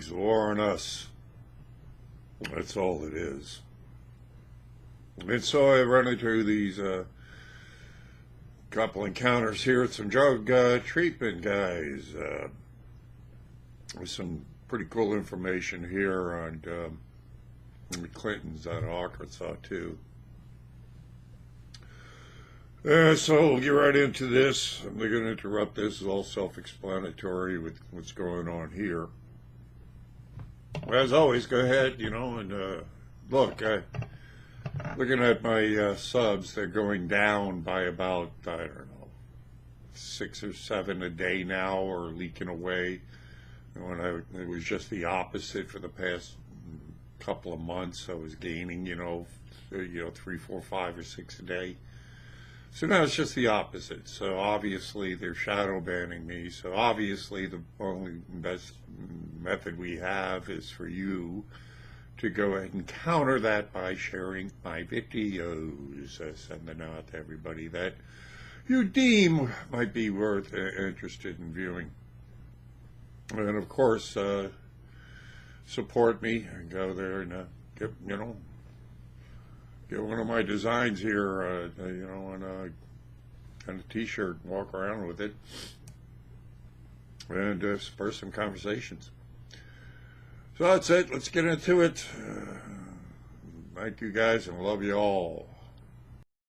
drugs, the war on us. That's all it is. And so I run into these couple encounters here with some drug treatment guys. With some pretty cool information here on the Clintons out of Arkansas too. So we'll get right into this. I'm not going to interrupt this. It's all self-explanatory with what's going on here. As always, go ahead, and look, looking at my subs, they're going down by about, I don't know, 6 or 7 a day now, or leaking away. It was just the opposite for the past couple of months. I was gaining, 3, 4, 5, or 6 a day. So now it's just the opposite. So obviously they're shadow banning me. So obviously the only best method we have is for you to go ahead and counter that by sharing my videos, sending out to everybody that you deem might be worth interested in viewing. And of course, support me and go there and get one of my designs here, on a kind of t-shirt, and walk around with it, and spur some conversations. So that's it. Let's get into it. Thank you guys, and love you all.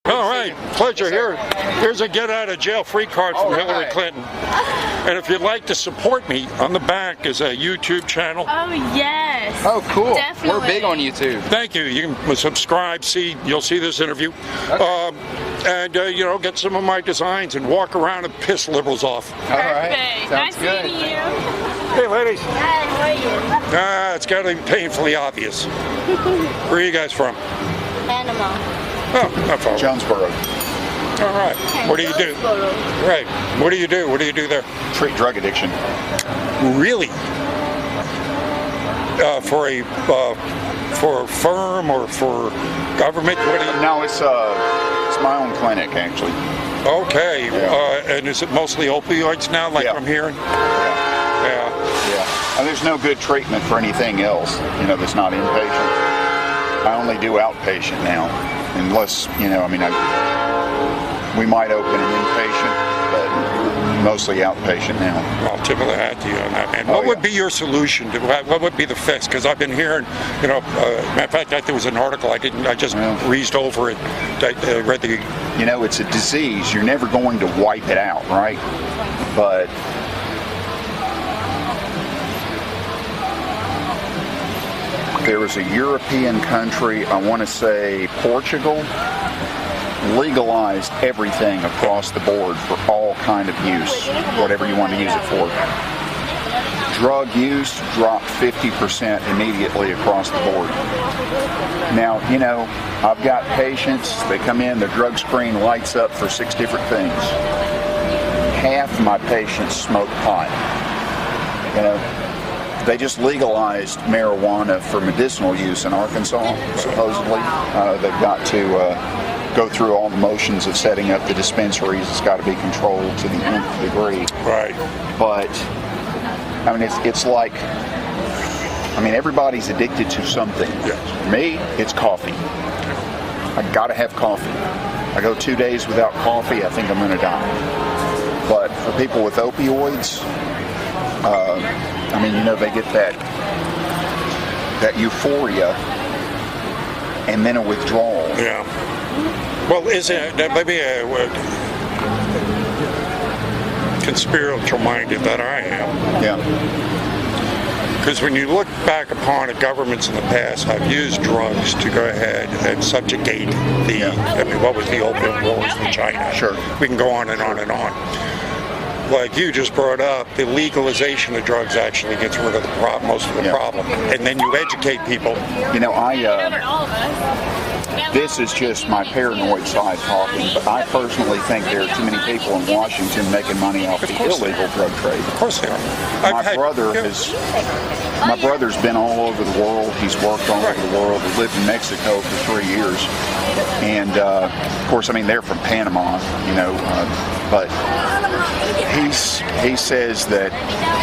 All right, pleasure. Here's a get-out-of-jail-free card from Hillary Clinton. And if you'd like to support me, on the back is a YouTube channel. Oh, yes. Oh, cool. Definitely. We're big on YouTube. Thank you. You can subscribe, you'll see this interview. Okay. And, get some of my designs and walk around and piss liberals off. All right. Perfect. Sounds Nice good. meeting you. Hey, ladies. Hi, how are you? It's got to be painfully obvious. Where are you guys from? Panama. Oh, not far. Jonesboro. All right. What do you do? Right. What do you do? What do you do there? Treat drug addiction. Really? For a firm or for government? What do you... No, it's my own clinic, actually. Okay. Yeah. And is it mostly opioids now, like I'm hearing? Yeah. And there's no good treatment for anything else, that's not inpatient. I only do outpatient now, unless, we might open an inpatient, but mostly outpatient now. Well, tip of the hat to you on that, man. What would be your solution? What would be the fix? Because I've been hearing, matter of fact, there was an article I just breezed over it. I read the... it's a disease. You're never going to wipe it out, right? But there was a European country, I want to say Portugal, legalized everything across the board for all kind of use, whatever you want to use it for. Drug use dropped 50% immediately across the board. Now, I've got patients, they come in, their drug screen lights up for 6 different things. Half my patients smoke pot. They just legalized marijuana for medicinal use in Arkansas, supposedly. They've got to go through all the motions of setting up the dispensaries. It's got to be controlled to the nth degree. Right. But, it's like, everybody's addicted to something. Yes. For me, it's coffee. I got to have coffee. I go 2 days without coffee, I think I'm going to die. But for people with opioids, they get that euphoria and then a withdrawal. Yeah. Well, is it maybe a conspiratorial minded that I am? Yeah. Because when you look back upon it, governments in the past have used drugs to go ahead and subjugate what was the opium wars in China? Sure. We can go on and on and on. Like you just brought up, the legalization of drugs actually gets rid of most of the problem. And then you educate people. This is just my paranoid side talking, but I personally think there are too many people in Washington making money off the illegal drug trade. Of course they are. My brother's been all over the world. He's worked all over the world. He lived in Mexico for 3 years. And, of course, they're from Panama, but he says that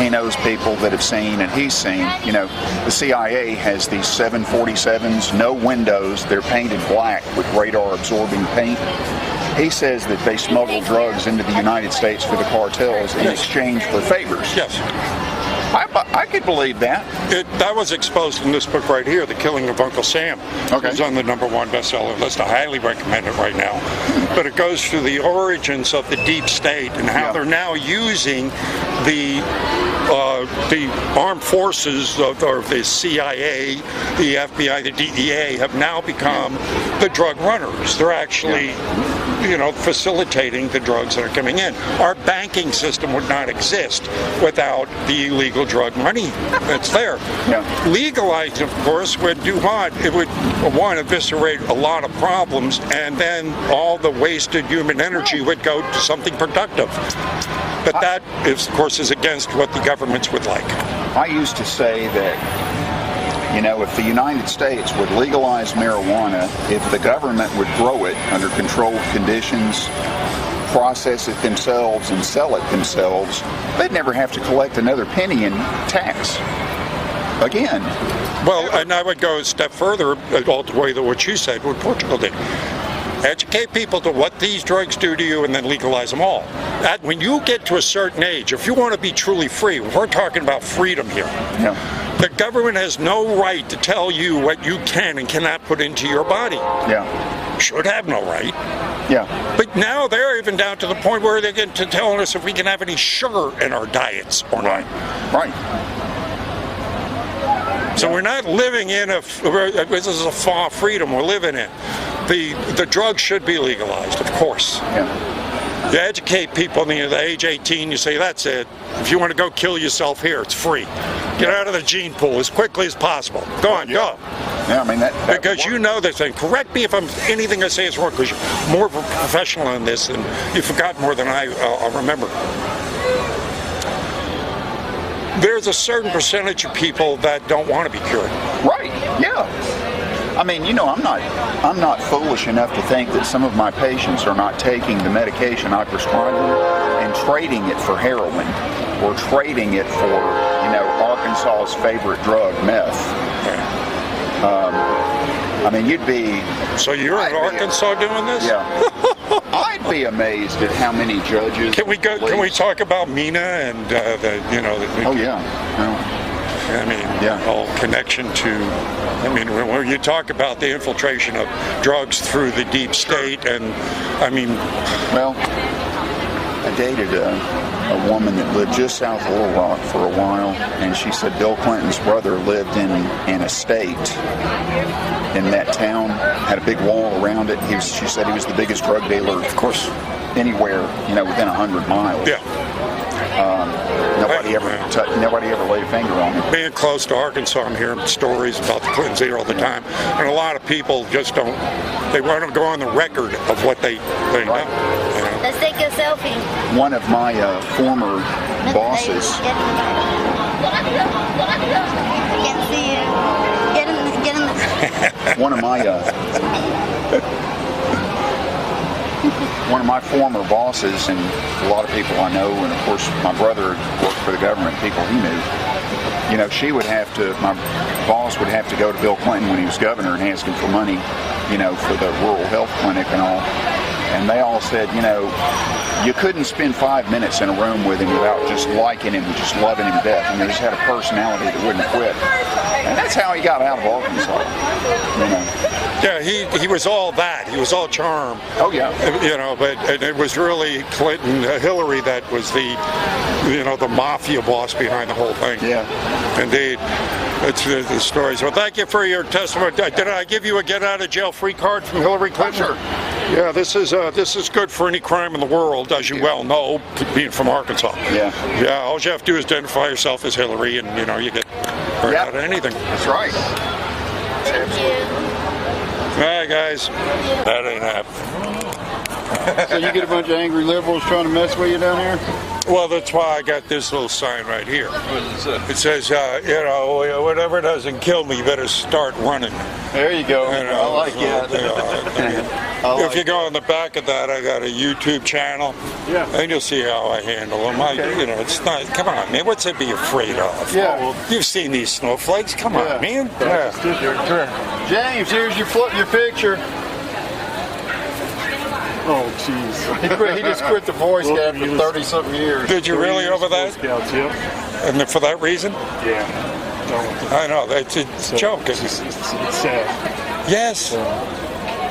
he knows people that have seen, and he's seen, the CIA has these 747s, no windows, they're painted black with radar-absorbing paint. He says that they smuggle drugs into the United States for the cartels in exchange for favors. Yes. I could believe that. That was exposed in this book right here, The Killing of Uncle Sam. Okay. It's on the #1 bestseller list. I highly recommend it right now. But it goes through the origins of the deep state and how they're now using the armed forces of the CIA, the FBI, the DEA have now become the drug runners. They're actually facilitating the drugs that are coming in. Our banking system would not exist without the illegal drug money that's there. Yeah. Legalizing, of course, would do what? It would, one, eviscerate a lot of problems, and then all the wasted human energy would go to something productive. But that, of course, is against what the governments would like. I used to say that if the United States would legalize marijuana, if the government would grow it under controlled conditions, process it themselves and sell it themselves, they'd never have to collect another penny in tax. Again. Well, and I would go a step further, all the way to what you said, what Portugal did. Educate people to what these drugs do to you and then legalize them all. When you get to a certain age, if you want to be truly free, we're talking about freedom here. Yeah. The government has no right to tell you what you can and cannot put into your body. Yeah. Should have no right. Yeah. But now they're even down to the point where they're getting to telling us if we can have any sugar in our diets or not. Right. So we're not living in this is a far freedom we're living in. The drugs should be legalized, of course. Yeah. You educate people, the age 18, you say, that's it. If you want to go kill yourself here, it's free. Get out of the gene pool as quickly as possible. Go on, go. Yeah, I mean that because you know this thing. Correct me if anything I say is wrong, because you're more of a professional in this, and you forgot more than I'll remember. There's a certain percentage of people that don't want to be cured. Right. Yeah. I mean, I'm not foolish enough to think that some of my patients are not taking the medication I prescribe them and trading it for heroin or trading it for, Arkansas's favorite drug, meth. I mean, you'd be... So you're in Arkansas doing this? Yeah. I'd be amazed at how many judges... Can we talk about Mina and Oh, yeah. I mean, all connection to, when you talk about the infiltration of drugs through the deep state, and Well, I dated a woman that lived just south of Little Rock for a while, and she said Bill Clinton's brother lived in an estate in that town, had a big wall around it. She said he was the biggest drug dealer, of course, anywhere, within 100 miles. Yeah. Nobody ever laid a finger on him. Being close to Arkansas, I'm hearing stories about the Clintons here all the time, and a lot of people just don't. They want to go on the record of what they know. Let's take a selfie. One of my former bosses. Can't see you. Get in. One of my former bosses, and a lot of people I know, and of course my brother worked for the government, people he knew, my boss would have to go to Bill Clinton when he was governor and ask him for money, for the rural health clinic and all. And they all said, you couldn't spend 5 minutes in a room with him without just liking him and just loving him to death. And he just had a personality that wouldn't quit. And that's how he got out of Arkansas. Yeah, he was all that. He was all charm. Oh, yeah. But it was really Hillary that was the mafia boss behind the whole thing. Yeah. Indeed. That's the story. So thank you for your testimony. Did I give you a get-out-of-jail-free card from Hillary Clinton? Sure. Yeah, this is good for any crime in the world, as you well know, being from Arkansas. Yeah. Yeah, all you have to do is identify yourself as Hillary, and you get right out of anything. That's right. Thank you. All right, guys. That ain't happening. So you get a bunch of angry liberals trying to mess with you down here? Well, that's why I got this little sign right here. What does it say? It says, you know, whatever doesn't kill me, you better start running. There you go. You know, I like it. If you go on the back of that, I got a YouTube channel. Yeah. And you'll see how I handle them. You know, it's not. Come on, man. What's to be afraid of? Yeah. You've seen these snowflakes. Come on, man. Yeah. James, here's your picture. Oh, jeez. He just quit the Boy Scout for 30-something years. Did you really over that? Scouts, yep. And for that reason? Yeah. I know. It's a joke. It's sad. Yes.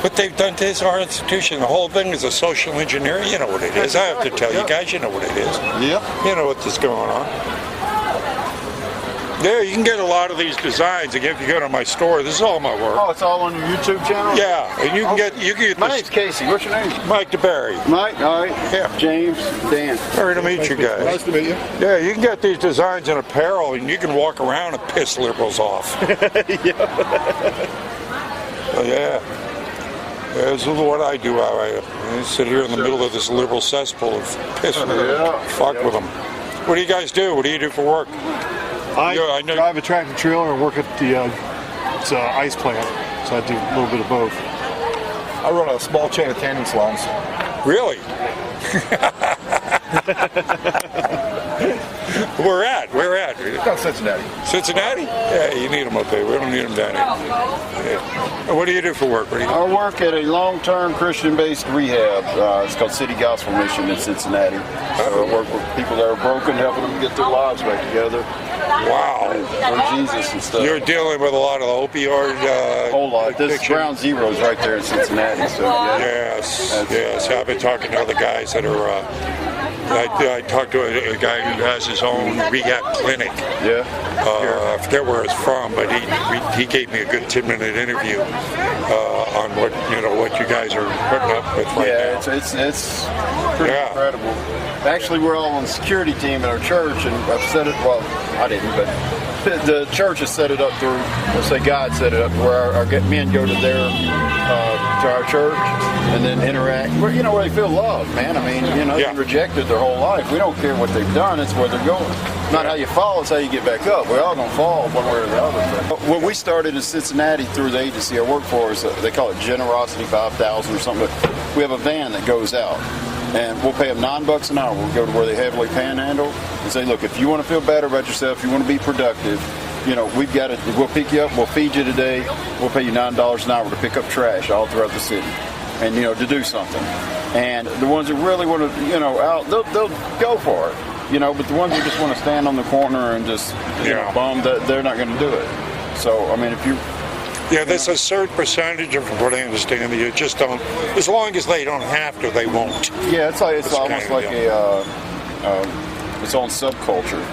But they've done this, our institution. The whole thing is a social engineering. You know what it is. I have to tell you guys, you know what it is. Yep. You know what's going on. Yeah, you can get a lot of these designs. Again, if you go to my store, this is all my work. Oh, it's all on your YouTube channel? Yeah, and you can get My this. name's Casey. What's your name? Mike DeBerry. Mike, all right. Yeah. James, Dan. Sorry to meet you guys. Nice to meet you. Yeah, you can get these designs in apparel, and you can walk around and piss liberals off. Yeah. This is what I do. I sit here in the middle of this liberal cesspool of piss with them. Fuck with them. What do you guys do? What do you do for work? I know- drive a tractor trailer and work at the it's a ice plant, so I do a little bit of both. I run a small chain of tanning salons. Really? Where at? Down Cincinnati. Cincinnati? Yeah, you need them up there. We don't need them down here. Yeah. What do you do for work? What do you do? I work at a long-term Christian-based rehab. It's called City Gospel Mission in Cincinnati. So I work with people that are broken, helping them get their lives back together. Wow. For Jesus and stuff. You're dealing with a lot of the opioid. whole lot. This addiction. Ground Zero's right there in Cincinnati. So yeah. Yes. I've been talking to other guys that are. I talked to a guy who has his own rehab clinic. Yeah. I forget where it's from, but he gave me a good 10-minute interview on what you guys are putting up with right now. It's pretty incredible. Actually, we're all on the security team at our church, and I've set it. Well, I didn't, but the church has set it up through. Let's say God set it up where our men go to our church and then interact. Where where they feel loved, man. I mean, they've been rejected their whole life. We don't care what they've done; it's where they're going. Not how you fall; it's how you get back up. We're all gonna fall one way or the other. But when we started in Cincinnati through the agency I work for, they call it Generosity 5,000 or something. But we have a van that goes out. And we'll pay them $9 an hour. We'll go to where they heavily panhandle and say, look, if you want to feel better about yourself, you want to be productive, we've got it. We'll pick you up. We'll feed you today. We'll pay you $9 an hour to pick up trash all throughout the city, and to do something. And the ones that really want to, out, they'll go for it. But the ones that just want to stand on the corner and just bum, they're not going to do it. So I mean, if you there's a certain percentage of what I understand that you just don't. As long as they don't have to, they won't. Yeah, it's almost like its own subculture,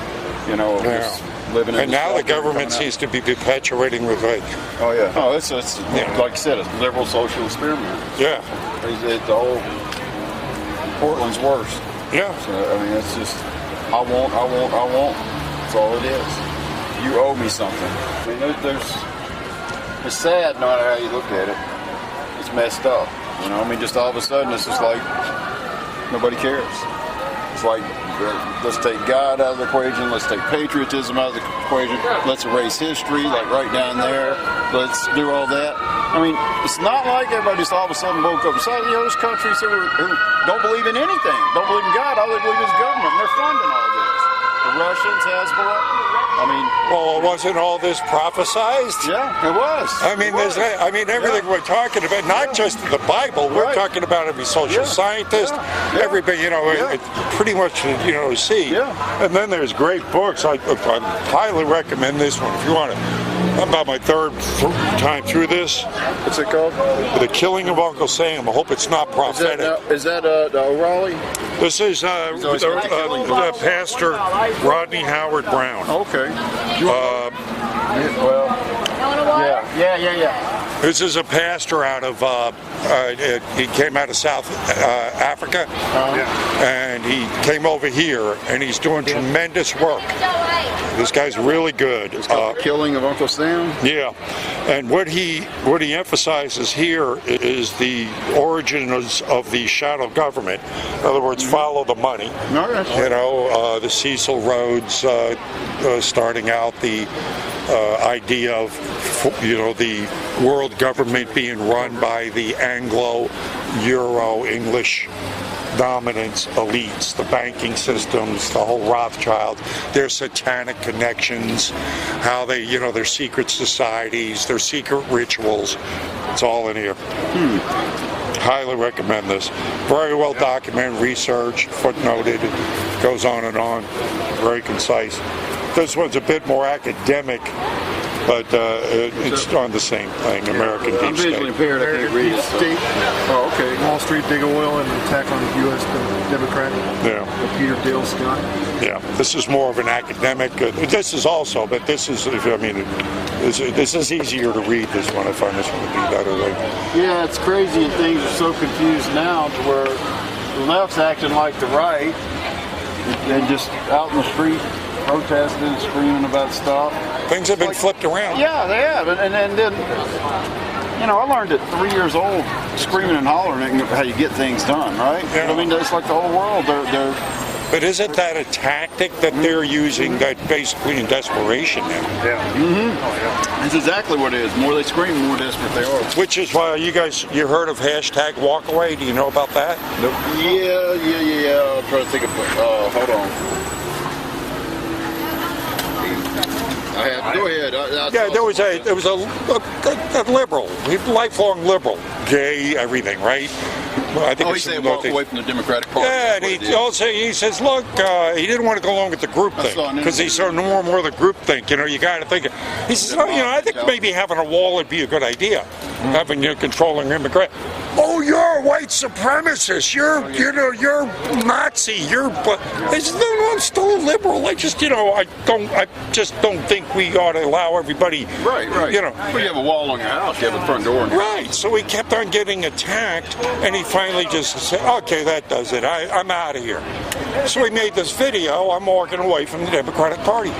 just living in. And now the government seems to be perpetuating with like. Oh yeah. Oh, it's like you said, it's a liberal social experiment. Yeah. The whole Portland's worse. Yeah. So I mean, it's just I won't. That's all it is. You owe me something. I mean, it's sad no matter how you look at it. It's messed up. Just all of a sudden it's just like nobody cares. It's like let's take God out of the equation, let's take patriotism out of the equation, let's erase history, like right down there, let's do all that. I mean, it's not like everybody just all of a sudden woke up and said, there's countries who don't believe in anything, don't believe in God, all they believe is government, and they're funding all this. The Russians, Hezbollah. Well, wasn't all this prophesized? Yeah, it was. Everything we're talking about, not just the Bible, we're talking about every social scientist, everybody, it's pretty much, see. Yeah. And then there's great books. I highly recommend this one if you want to. I'm about my third time through this. What's it called? The Killing of Uncle Sam. I hope it's not prophetic. Is that O'Reilly? This is the pastor Rodney Howard Brown. Okay. Yeah. This is a pastor out of, he came out of South Africa, and he came over here, and he's doing tremendous work. This guy's really good. The killing of Uncle Sam. Yeah, and what he emphasizes here is the origins of the shadow government. In other words, follow the money. You know, the Cecil Rhodes starting out, the idea of, you know, the world government being run by the Anglo-Euro-English dominance elites, the banking systems, the whole Rothschild, their satanic connections, how they, you know, their secret societies, their secret rituals. It's all in here. Highly recommend this. Very well documented, research, footnoted, goes on and on. Very concise. This one's a bit more academic, but it's on the same thing, American I'm deep visually state. impaired. I can't read it. So. Oh, okay. Wall Street, Big Oil, and Attack on the U.S. Democrat. Yeah. Peter Dale Scott. Yeah, this is more of an academic. This is also, but this is, I mean, this is easier to read. This one, I find this one to be better. Like, yeah, it's crazy, and things are so confused now to where the left's acting like the right and just out in the street protesting and screaming about stuff. things have been flipped around. Yeah, they have, and then you know, I learned at 3 years old, screaming and hollering how you get things done, right? Yeah. I mean, it's like the whole world. They're But isn't that a tactic that they're using, that basically in desperation now? Yeah. That's exactly what it is. The more they scream, the more desperate they are. Which is why you heard of hashtag WalkAway? Do you know about that? Nope. Yeah. I'll try to think of hold on. Go ahead. Yeah, there was a liberal, lifelong liberal, gay, everything, right? Well, I think He said walk away from the Democratic Party. Yeah, and he says, look, he didn't want to go along with the group thing because he saw more and more of the group think. You know, you got to think. He says, I think maybe having a wall would be a good idea, having controlling immigrant. Oh, you're a white supremacist. You're Nazi. I said, no, I'm still a liberal. I just don't think we ought to allow everybody. Right. Well, you have a wall on your house. You have a front door. Right. So he kept on getting attacked, and he finally just said, okay, that does it. I'm out of here. So he made this video. I'm walking away from the Democratic Party.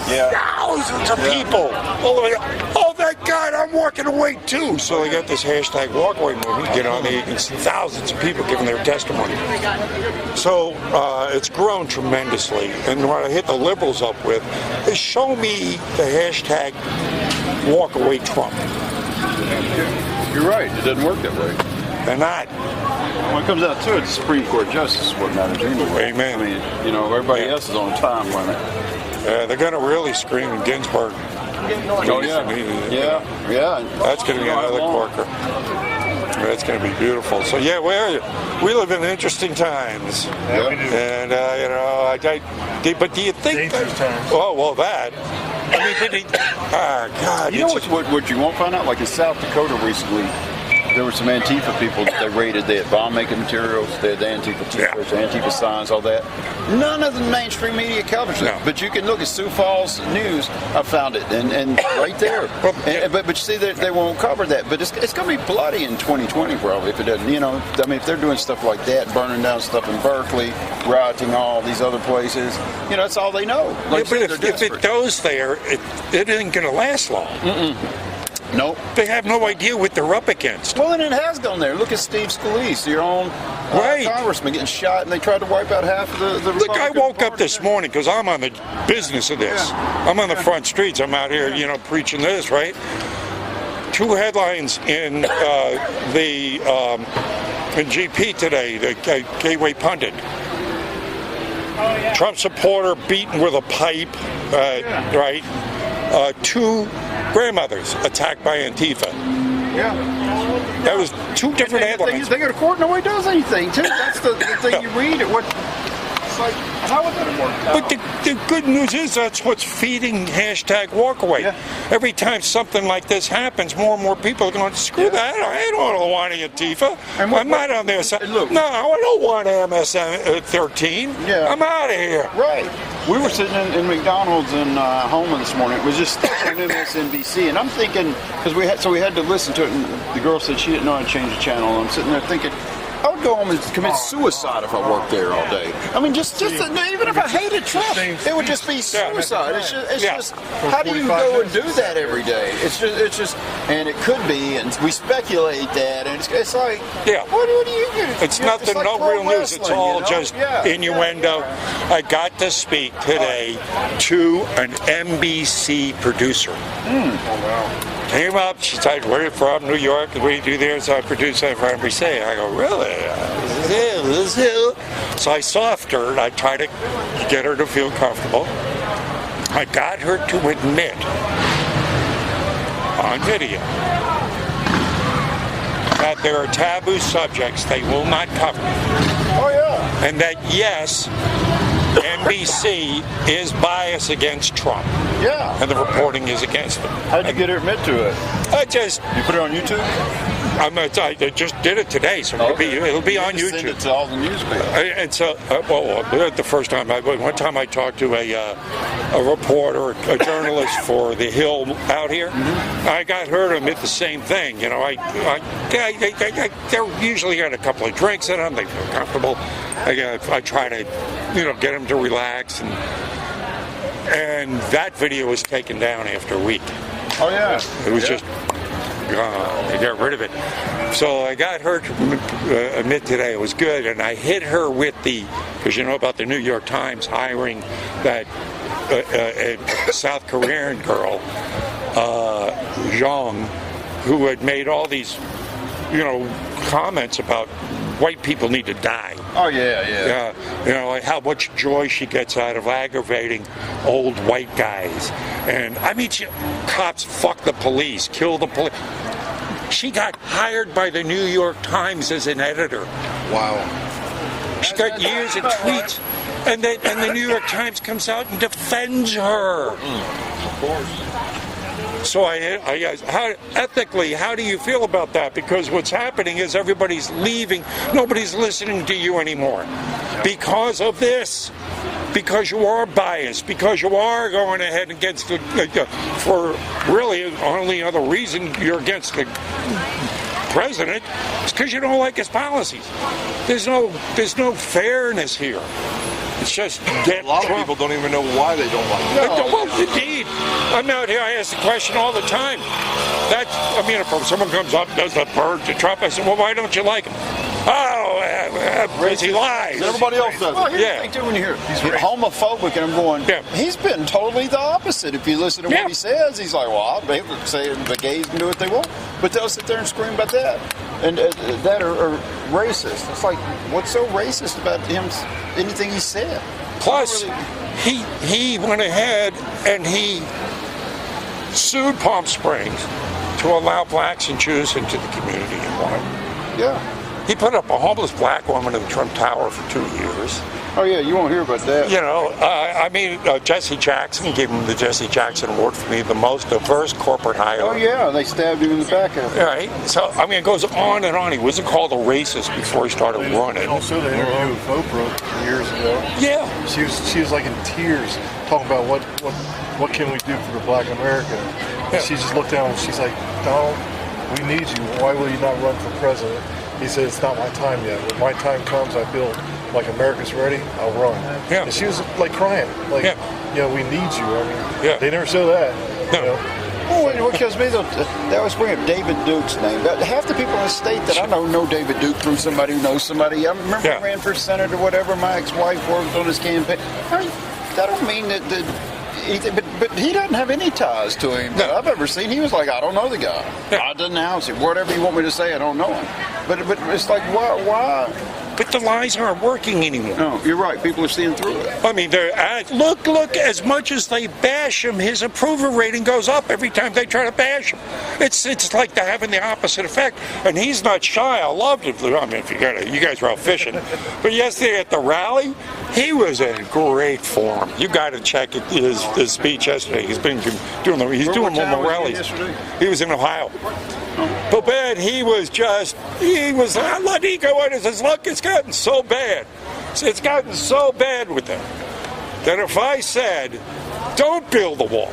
Yeah. Thousands of people. Oh, thank God, I'm walking away too. So they got this hashtag walkaway movement. Get on there, you can see thousands of people giving their testimony. So it's grown tremendously. And what I hit the liberals up with is show me the hashtag walkaway Trump. You're right. It doesn't work that way. They're not. When it comes out to it, the Supreme Court justice is what matters anyway. Amen. I mean, everybody else is on a time limit. They're going to really scream Ginsburg. Oh, yeah. That's going to be another corker. That's going to be beautiful. So, yeah, we live in interesting times. Yeah, we do. And, but do you think... Dangerous times. Oh, well, that... I mean, did he... God. You know what you won't find out? Like in South Dakota recently, there were some Antifa people that they raided. They had bomb-making materials. They had the Antifa t-shirts, Antifa signs, all that. None of the mainstream media covers it. No. But you can look at Sioux Falls News. I found it, and right there. But you see, they won't cover that. But it's going to be bloody in 2020 probably if it doesn't. If they're doing stuff like that, burning down stuff in Berkeley, rioting all these other places, that's all they know. Like but if it goes there, it isn't going to last long. Nope. They have no idea what they're up against. Well, and it has gone there. Look at Steve Scalise, your own congressman, getting shot, and they tried to wipe out half of the Look, I Republican woke up Party. this morning because I'm on the business of this. Yeah. I'm on the front streets. I'm out here, preaching this, right? Two headlines in in GP today, the Gateway Pundit. Trump supporter beaten with a pipe, right? Two grandmothers attacked by Antifa. Yeah. That was two different headlines. They go to court, nobody does anything, too. That's the thing you read. It's like, how would that work out? But the good news is that's what's feeding hashtag walkaway. Yeah. Every time something like this happens, more and more people are going, screw that, I don't want Antifa. I'm not on their side. Look, no, I don't want MS-13. Yeah. I'm out of here. Right. We were sitting in McDonald's in Houma this morning. It was just on MSNBC, and I'm thinking, because we had to listen to it, and the girl said she didn't know how to change the channel, and I'm sitting there thinking, would go home and commit suicide if I worked there all day. I mean, just even if I hated Trump, it would just be suicide. It's just how do you go and do that every day? It's just, and it could be, and we speculate that, and it's like, what do you get? It's nothing, like no real news. It's all just innuendo. I got to speak today to an NBC producer. Came up, she said, where are you from? New York. What do you do there? So I produce that for NBC. I go, really? This is it. So I softened her, and I tried to get her to feel comfortable. I got her to admit on video that there are taboo subjects they will not cover. Oh, yeah. And that, yes, NBC is biased against Trump. Yeah. And the reporting is against him. How'd you get her to admit to it? You put it on YouTube? I just did it today, so it'll be on YouTube. Send it to all the newspapers. And so, the first time, one time I talked to a reporter, a journalist for The Hill out here. I got her to admit the same thing. You know, they're usually got a couple of drinks in them. They feel comfortable. I try to, get them to relax, and that video was taken down after a week. Oh yeah, it was just gone. They got rid of it. So I got her to admit today it was good, and I hit her with because you know about the New York Times hiring that a South Korean girl, Jong, who had made all these, comments about white people need to die. Oh yeah. Like how much joy she gets out of aggravating old white guys, and I mean, cops fuck the police, kill the police. She got hired by the New York Times as an editor. Wow. She got years of tweets, and the New York Times comes out and defends her. Of course. So ethically, how do you feel about that? Because what's happening is everybody's leaving. Nobody's listening to you anymore because of this. Because you are biased. Because you are going ahead against for really only other reason you're against the president is because you don't like his policies. There's no fairness here. It's just a lot of people don't even know why they don't like it. Well, indeed. I'm out here, I ask the question all the time. If someone comes up and does the bird to Trump, I say, well, why don't you like him? Because he lies. Everybody else does. Well, here's the thing, too, when you hear he's homophobic, and I'm going, he's been totally the opposite. If you listen to what he says, he's like, well, I'll say the gays can do what they want. But they'll sit there and scream about that. And that are racist. It's like, what's so racist about him, anything he said? Plus, he went ahead and he sued Palm Springs to allow blacks and Jews into the community and won. Yeah. He put up a homeless black woman in the Trump Tower for 2 years. Oh, yeah, you won't hear about that. Jesse Jackson gave him the Jesse Jackson Award for being the most diverse corporate hire. Oh, yeah, they stabbed him in the back of it. Right. So, it goes on and on. He wasn't called a racist before he started running. Also, the interview with Oprah years ago. Yeah. She was like in tears talking about what can we do for the Black America. And she just looked down and she's like, Donald, we need you. Why will you not run for president? He said, it's not my time yet. When my time comes, I feel like America's ready, I'll run. Yeah. And she was like crying. Like, we need you. They never show that. No. Well, because they always bring up David Duke's name. Half the people in the state that I know David Duke from somebody who knows somebody. I remember he ran for Senate or whatever. My ex-wife worked on his campaign. That don't mean that but he doesn't have any ties to him that I've ever seen. He was like, I don't know the guy. I denounce him. Whatever you want me to say, I don't know him. But it's like, why? But the lies aren't working anymore. No, you're right. People are seeing through it. Look, as much as they bash him, his approval rating goes up every time they try to bash him. It's like they're having the opposite effect. And he's not shy. I loved it. If you guys were out fishing. But yesterday at the rally, he was in great form. You got to check his speech yesterday. He's been doing more rallies. He was in Ohio. But man, he was let me go in and says, look, it's gotten so bad. It's gotten so bad with them that if I said, don't build the wall,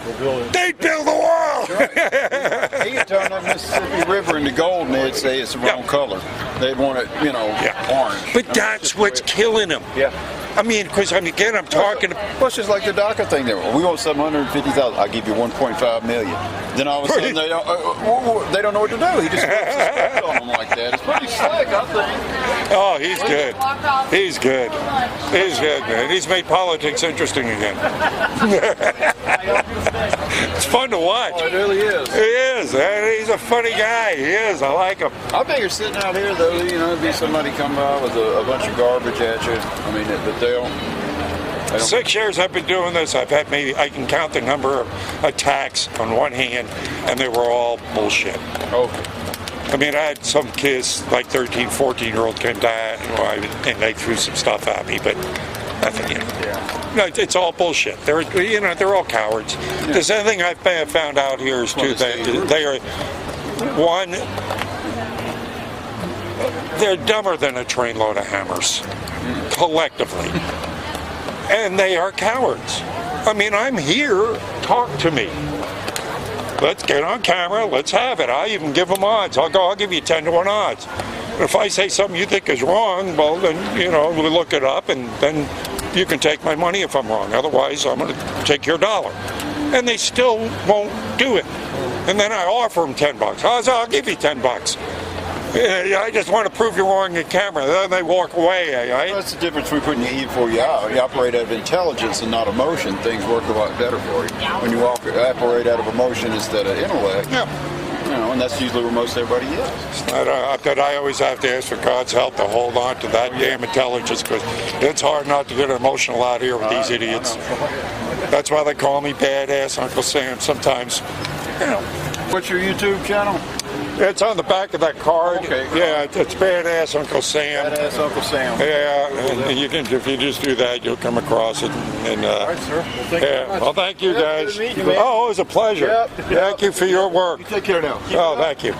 We'll build it. They'd build the wall. He could turn that Mississippi River into gold, and they'd say it's the wrong color. They'd want it, orange. But that's what's killing them. Yeah. I mean, because again, I'm talking. Well, it's just like the DACA thing. There, we want $750,000. I'll give you $1.5 million. Then all of a sudden they don't know what to do. He just flips on them like that. It's pretty slick, I think. Oh, he's good. He's good. He's good, man. He's made politics interesting again. It's fun to watch. Oh, it really is. He is. And he's a funny guy. He is. I like him. I figure sitting out here, though, there'd be somebody come by with a bunch of garbage at you. I mean, but they don't. 6 years I've been doing this. I've had I can count the number of attacks on one hand, and they were all bullshit. Okay. I mean, I had some kids, like 13, 14-year-old, came down, and they threw some stuff at me, but nothing, No, it's all bullshit. They're all cowards. Yeah. There's anything I've found out here is two things. They are, one, they're dumber than a trainload of hammers, collectively. And they are cowards. I mean, I'm here. Talk to me. Let's get on camera. Let's have it. I even give them odds. I'll give you 10-1 odds. If I say something you think is wrong, well, then, we'll look it up, and then you can take my money if I'm wrong. Otherwise, I'm going to take your dollar. And they still won't do it. And then I offer them $10. I'll give you $10. I just want to prove you're wrong on camera. Then they walk away. Right? Well, that's the difference between putting your E before you out. You operate out of intelligence and not emotion. Things work a lot better for you. When you operate out of emotion instead of intellect, and that's usually where most everybody is. But I always have to ask for God's help to hold on to that damn intelligence, because it's hard not to get emotional out here with these idiots. That's why they call me Badass Uncle Sam sometimes. What's your YouTube channel? It's on the back of that card. Okay. Yeah, it's Badass Uncle Sam. Badass Uncle Sam. Yeah, and you can, if you just do that, you'll come across it. All right, sir. Well, thank you very much. Well, thank you, guys. Good to meet you, man. Oh, it was a pleasure. Yep. Thank you for your work. You take care now. Oh, thank you.